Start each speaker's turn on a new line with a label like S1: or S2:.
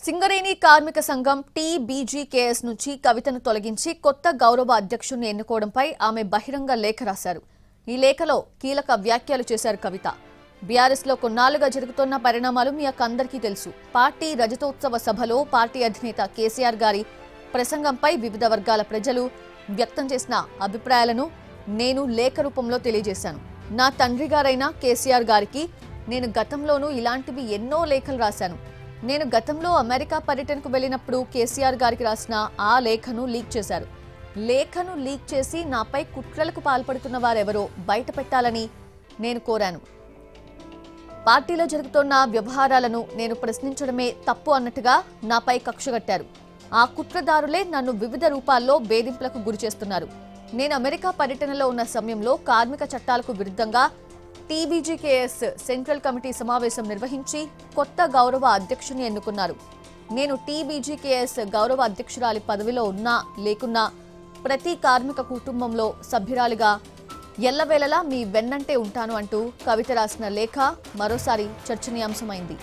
S1: సింగరేణి కార్మిక సంఘం టీబీజీకేఎస్ నుంచి కవితను తొలగించి కొత్త గౌరవ అధ్యక్షుడిని ఎన్నుకోవడంపై ఆమె బహిరంగ లేఖ రాశారు. ఈ లేఖలో కీలక వ్యాఖ్యలు చేశారు కవిత. బీఆర్ఎస్లో కొన్నాళ్లుగా జరుగుతున్న పరిణామాలు మీ అందరికీ తెలుసు. పార్టీ రజతోత్సవ సభలో పార్టీ అధినేత కేసీఆర్ గారి ప్రసంగంపై వివిధ వర్గాల ప్రజలు వ్యక్తం చేసిన అభిప్రాయాలను నేను లేఖ రూపంలో తెలియజేశాను. నా తండ్రి గారైన కేసీఆర్ గారికి నేను గతంలోనూ ఇలాంటివి ఎన్నో లేఖలు రాశాను. నేను గతంలో అమెరికా పర్యటనకు వెళ్ళినప్పుడు కేసీఆర్ గారికి రాసిన ఆ లేఖను లీక్ చేశారు. లేఖను లీక్ చేసి నాపై కుట్రలకు పాల్పడుతున్న వారెవరో బయట పెట్టాలని నేను కోరాను. పార్టీలో జరుగుతున్న వ్యవహారాలను నేను ప్రశ్నించడమే తప్పు అన్నట్టుగా నాపై కక్షగట్టారు. ఆ కుట్రదారులే నన్ను వివిధ రూపాల్లో వేధింపులకు గురి చేస్తున్నారు. నేను అమెరికా పర్యటనలో ఉన్న సమయంలో కార్మిక చట్టాలకు విరుద్ధంగా టీబీజీకేఎస్ సెంట్రల్ కమిటీ సమావేశం నిర్వహించి కొత్త గౌరవ అధ్యక్షుని ఎన్నుకున్నారు. నేను టీబీజీకేఎస్ గౌరవ అధ్యక్షురాలి పదవిలో ఉన్నా లేకున్నా ప్రతి కార్మిక కుటుంబంలో సభ్యురాలిగా ఎల్లవేళలా మీ వెన్నంటే ఉంటాను అంటూ కవిత రాసిన లేఖ మరోసారి చర్చనీయాంశమైంది.